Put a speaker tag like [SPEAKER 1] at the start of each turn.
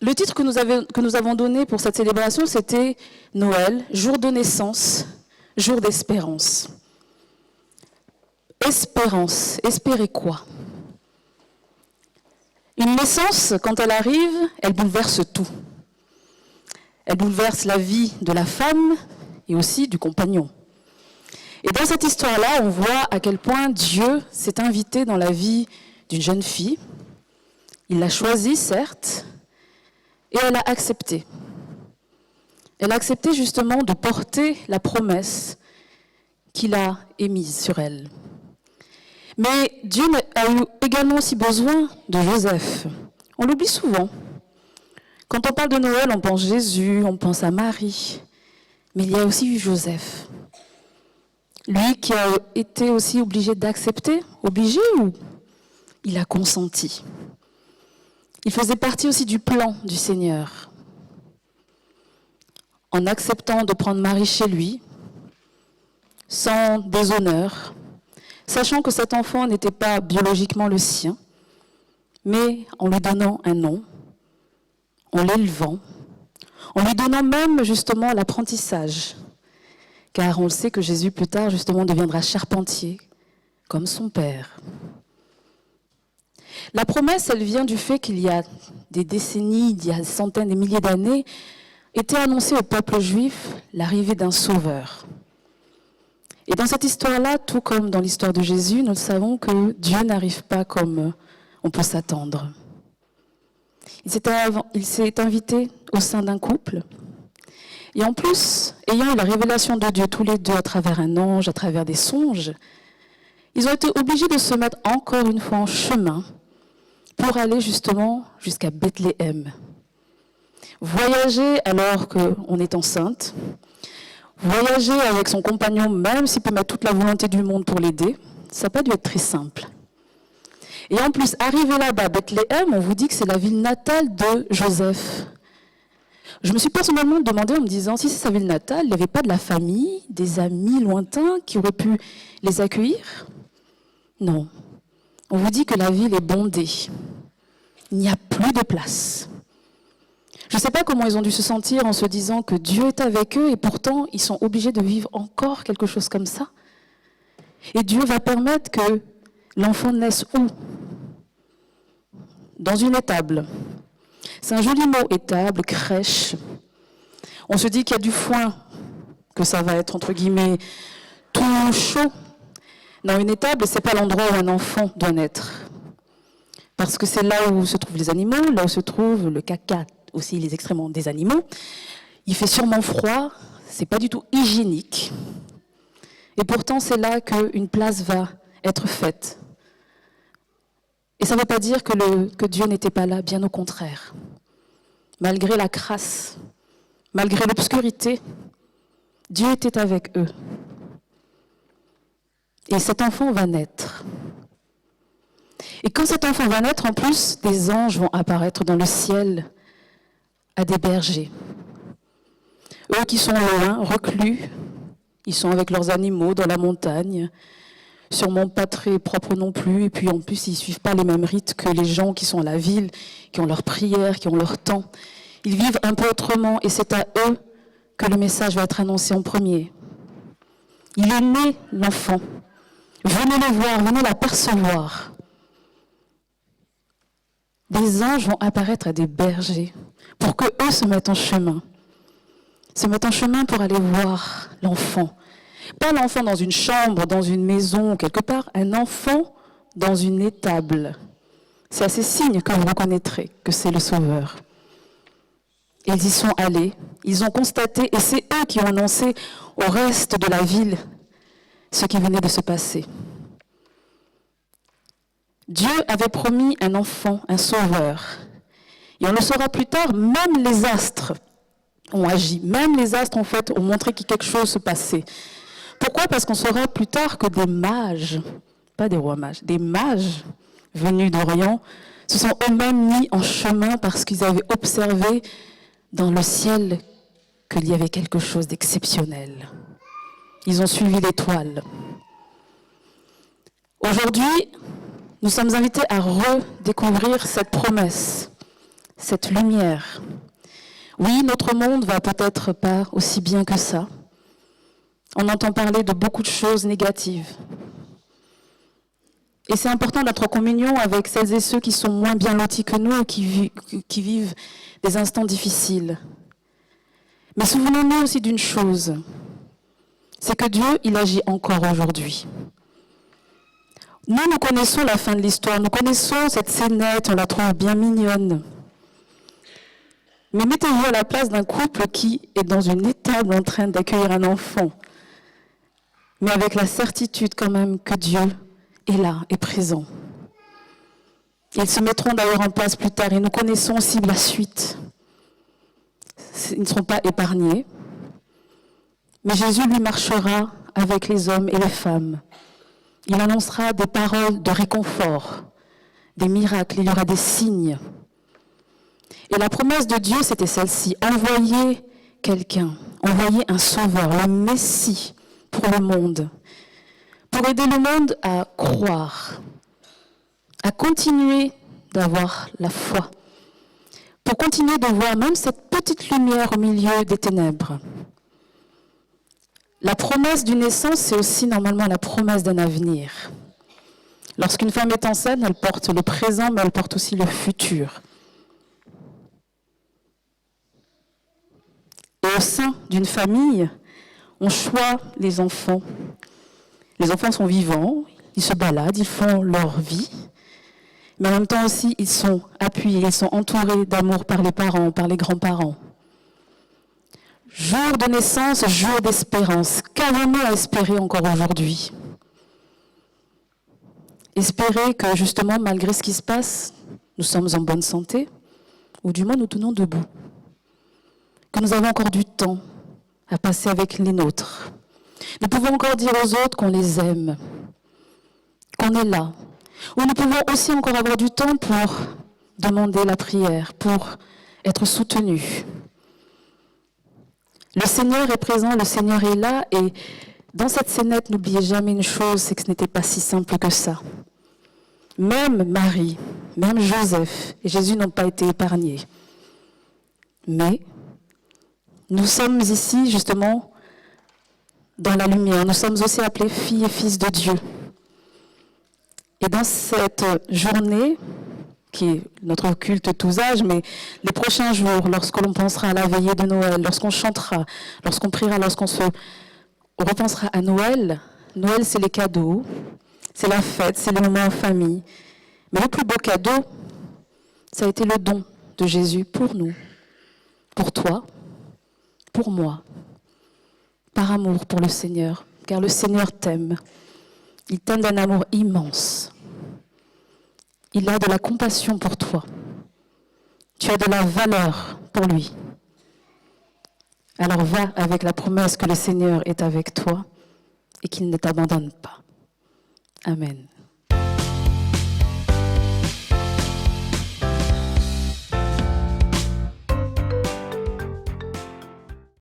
[SPEAKER 1] Le titre que nous avons donné pour cette célébration, c'était Noël, jour de naissance, jour d'espérance. Espérance, espérer quoi? Une naissance, quand elle arrive, elle bouleverse tout. Elle bouleverse la vie de la femme et aussi du compagnon. Et dans cette histoire-là, on voit à quel point Dieu s'est invité dans la vie d'une jeune fille. Il l'a choisie, certes, et elle a accepté. Elle a accepté justement de porter la promesse qu'il a émise sur elle. Mais Dieu a eu également aussi besoin de Joseph. On l'oublie souvent. Quand on parle de Noël, on pense Jésus, on pense à Marie. Mais il y a aussi eu Joseph. Lui qui a été aussi obligé d'accepter, obligé ou il a consenti. Il faisait partie aussi du plan du Seigneur. En acceptant de prendre Marie chez lui, sans déshonneur, sachant que cet enfant n'était pas biologiquement le sien, mais en lui donnant un nom, en l'élevant, en lui donnant même justement l'apprentissage. Car on le sait que Jésus plus tard justement deviendra charpentier, comme son père. La promesse, elle vient du fait qu'il y a des décennies, il y a des centaines, des milliers d'années, était annoncée au peuple juif l'arrivée d'un sauveur. Et dans cette histoire-là, tout comme dans l'histoire de Jésus, nous savons que Dieu n'arrive pas comme on peut s'attendre. Il s'est invité au sein d'un couple. Et en plus, ayant eu la révélation de Dieu tous les deux à travers un ange, à travers des songes, ils ont été obligés de se mettre encore une fois en chemin pour aller justement jusqu'à Bethléem. Voyager alors qu'on est enceinte, voyager avec son compagnon, même s'il peut mettre toute la volonté du monde pour l'aider, ça n'a pas dû être très simple. Et en plus, arriver là-bas, à Bethléem, on vous dit que c'est la ville natale de Joseph. Je me suis personnellement demandé en me disant, si c'est sa ville natale, il n'y avait pas de la famille, des amis lointains qui auraient pu les accueillir? Non. On vous dit que la ville est bondée. Il n'y a plus de place. Je ne sais pas comment ils ont dû se sentir en se disant que Dieu est avec eux et pourtant ils sont obligés de vivre encore quelque chose comme ça. Et Dieu va permettre que l'enfant naisse où? Dans une étable. C'est un joli mot, étable, crèche. On se dit qu'il y a du foin, que ça va être, entre guillemets, tout chaud. Dans une étable, ce n'est pas l'endroit où un enfant doit naître. Parce que c'est là où se trouvent les animaux, là où se trouve le caca, aussi les excréments des animaux. Il fait sûrement froid, ce n'est pas du tout hygiénique. Et pourtant, c'est là qu'une place va être faite. Et ça ne veut pas dire que Dieu n'était pas là, bien au contraire. Malgré la crasse, malgré l'obscurité, Dieu était avec eux. Et cet enfant va naître. Et quand cet enfant va naître, en plus, des anges vont apparaître dans le ciel à des bergers. Eux qui sont loin, reclus, ils sont avec leurs animaux dans la montagne, sûrement pas très propres non plus, et puis en plus, ils ne suivent pas les mêmes rites que les gens qui sont à la ville, qui ont leurs prières, qui ont leur temps. Ils vivent un peu autrement, et c'est à eux que le message va être annoncé en premier. Il est né, l'enfant. Venez le voir, venez l'apercevoir. Des anges vont apparaître à des bergers pour qu'eux se mettent en chemin. Se mettent en chemin pour aller voir l'enfant. Pas l'enfant dans une chambre, dans une maison, quelque part, un enfant dans une étable. C'est à ces signes que vous reconnaîtrez que c'est le Sauveur. Et ils y sont allés, ils ont constaté, et c'est eux qui ont annoncé au reste de la ville ce qui venait de se passer. Dieu avait promis un enfant, un sauveur. Et on le saura plus tard, même les astres ont agi. Même les astres, en fait, ont montré que quelque chose se passait. Pourquoi? Parce qu'on saura plus tard que des mages, pas des rois mages, des mages venus d'Orient, se sont eux-mêmes mis en chemin parce qu'ils avaient observé dans le ciel qu'il y avait quelque chose d'exceptionnel. Ils ont suivi l'étoile. Aujourd'hui, nous sommes invités à redécouvrir cette promesse, cette lumière. Oui, notre monde va peut-être pas aussi bien que ça. On entend parler de beaucoup de choses négatives. Et c'est important d'être en communion avec celles et ceux qui sont moins bien lotis que nous, qui vivent des instants difficiles. Mais souvenons-nous aussi d'une chose, c'est que Dieu, il agit encore aujourd'hui. Nous connaissons la fin de l'histoire, nous connaissons cette scénette, on la trouve bien mignonne. Mais mettez-vous à la place d'un couple qui est dans une étable en train d'accueillir un enfant, mais avec la certitude quand même que Dieu est là, est présent. Ils se mettront d'ailleurs en place plus tard et nous connaissons aussi la suite. Ils ne seront pas épargnés, mais Jésus lui marchera avec les hommes et les femmes. Il annoncera des paroles de réconfort, des miracles, il y aura des signes. Et la promesse de Dieu, c'était celle-ci, envoyer quelqu'un, envoyer un sauveur, le Messie pour le monde, pour aider le monde à croire, à continuer d'avoir la foi, pour continuer de voir même cette petite lumière au milieu des ténèbres. La promesse d'une naissance, c'est aussi normalement la promesse d'un avenir. Lorsqu'une femme est enceinte, elle porte le présent, mais elle porte aussi le futur. Et au sein d'une famille, on choisit les enfants. Les enfants sont vivants, ils se baladent, ils font leur vie. Mais en même temps aussi, ils sont appuyés, ils sont entourés d'amour par les parents, par les grands-parents. Jour de naissance, jour d'espérance. Qu'avons-nous à espérer encore aujourd'hui? Espérer que justement, malgré ce qui se passe, nous sommes en bonne santé, ou du moins nous tenons debout. Que nous avons encore du temps à passer avec les nôtres. Nous pouvons encore dire aux autres qu'on les aime, qu'on est là. Ou nous pouvons aussi encore avoir du temps pour demander la prière, pour être soutenus. Le Seigneur est présent, le Seigneur est là, et dans cette scénette, n'oubliez jamais une chose, c'est que ce n'était pas si simple que ça. Même Marie, même Joseph et Jésus n'ont pas été épargnés. Mais nous sommes ici, justement, dans la lumière. Nous sommes aussi appelés filles et fils de Dieu. Et dans cette journée, qui est notre culte tous âges, mais les prochains jours, lorsque l'on pensera à la veillée de Noël, lorsqu'on chantera, lorsqu'on priera, lorsqu'on se repensera à Noël, Noël c'est les cadeaux, c'est la fête, c'est le moment en famille. Mais le plus beau cadeau, ça a été le don de Jésus pour nous, pour toi, pour moi, par amour pour le Seigneur, car le Seigneur t'aime. Il t'aime d'un amour immense. Il a de la compassion pour toi. Tu as de la valeur pour lui. Alors va avec la promesse que le Seigneur est avec toi et qu'il ne t'abandonne pas. Amen.